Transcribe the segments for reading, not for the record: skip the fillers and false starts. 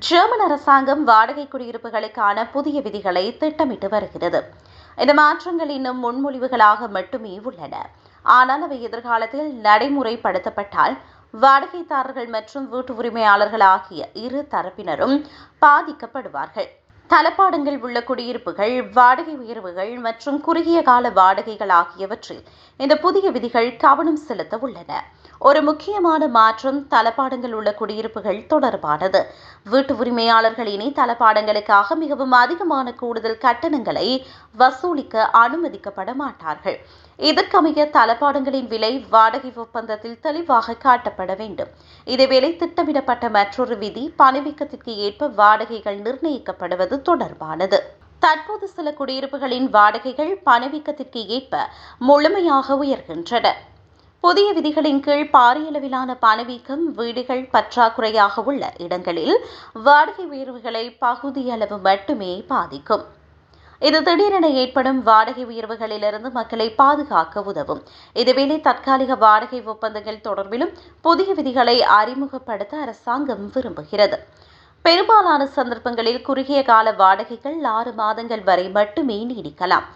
German அரசாங்கம் வாடகை குடியிருப்புகளுக்கான புதிய விதிகளை திட்டமிட்டு வருகிறது. இந்த மாற்றங்கள் இன்னும் முன்மொழிவுகளாக மட்டுமே உள்ளன. ஆனால் அவை எதிர்காலத்தில் நடைமுறைப்படுத்தப்பட்டால் வாடகைதாரர்கள் மற்றும் வீட்டு உரிமையாளர்கள் ஆகிய இரு தரப்பினரும் பாதிக்கப்படுவார்கள். தளபாடங்கள் உள்ள குடியிருப்புகள், வாடகை உயர்வுகள் மற்றும் குறுகிய கால வாடகைகள் ஆகியவற்றில் இந்த புதிய விதிகள் கவனம் செலுத்த உள்ளன. ஒரு முக்கியமான மாற்றம் தளபாடங்கள் உள்ள குடியிருப்புகள் தொடர்பானது. வீட்டு உரிமையாளர்கள் இனி தளபாடங்களுக்காக மிகவும் அதிகமான கூடுதல் கட்டணங்களை வசூலிக்க அனுமதிக்கப்பட மாட்டார்கள். இதற்கமைய தளபாடங்களின் விலை வாடகை ஒப்பந்தத்தில் தெளிவாக காட்டப்பட வேண்டும். இதேவேளை திட்டமிடப்பட்ட மற்றொரு விதி பணவீக்கத்திற்கு ஏற்ப வாடகைகள் நிர்ணயிக்கப்படுவது தொடர்பானது. தற்போது சில குடியிருப்புகளின் வாடகைகள் பணவீக்கத்திற்கு ஏற்ப முழுமையாக உயர்கின்றன. புதிய விதிகளின் கீழ் பாரியளவிலான பணவீக்கம் வீடுகள் பற்றாக்குறையாக உள்ள இடங்களில் வாடகை உயர்வுகளை பகுதியளவு மட்டுமே பாதிக்கும். இது திடீரென ஏற்படும் வாடகை உயர்வுகளிலிருந்து மக்களை பாதுகாக்க உதவும். இதேவேளை தற்காலிக வாடகை ஒப்பந்தங்கள் தொடர்பிலும் புதிய விதிகளை அறிமுகப்படுத்த அரசாங்கம் விரும்புகிறது. பெரும்பாலான சந்தர்ப்பங்களில் குறுகிய கால வாடகைகள் 6 மாதங்கள் வரை மட்டுமே நீடிக்கலாம்.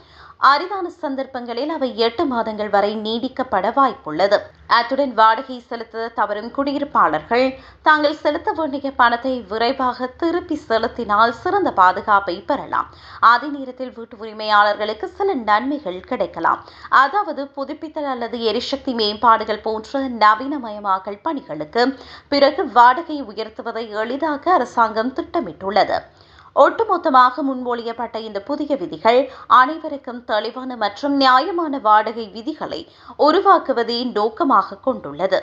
அரிதான சந்தர்ப்பங்களில் அவை 8 மாதங்கள் வரை நீடிக்கப்பட வாய்ப்புள்ளது. அத்துடன் வாடகை செலுத்த தவறும் குடியிருப்பாளர்கள் தாங்கள் செலுத்த வேண்டிய பணத்தை விரைவாக திருப்பி செலுத்தினால் சிறந்த பாதுகாப்பை பெறலாம். அதே நேரத்தில் வீட்டு உரிமையாளர்களுக்கு சில நன்மைகள் கிடைக்கலாம். அதாவது புதுப்பித்தல் அல்லது எரிசக்தி மேம்பாடுகள் போன்ற நவீனமயமாக்கல் பணிகளுக்கு பிறகு வாடகை உயர்த்துவதை எளிதாக்க அரசாங்கம் திட்டமிட்டுள்ளது. ஒட்டுமொத்தமாக முன்மொழியப்பட்ட இந்த புதிய விதிகள் அனைவருக்கும் தெளிவான மற்றும் நியாயமான வாடகை விதிகளை உருவாக்குவதை நோக்கமாக கொண்டுள்ளது.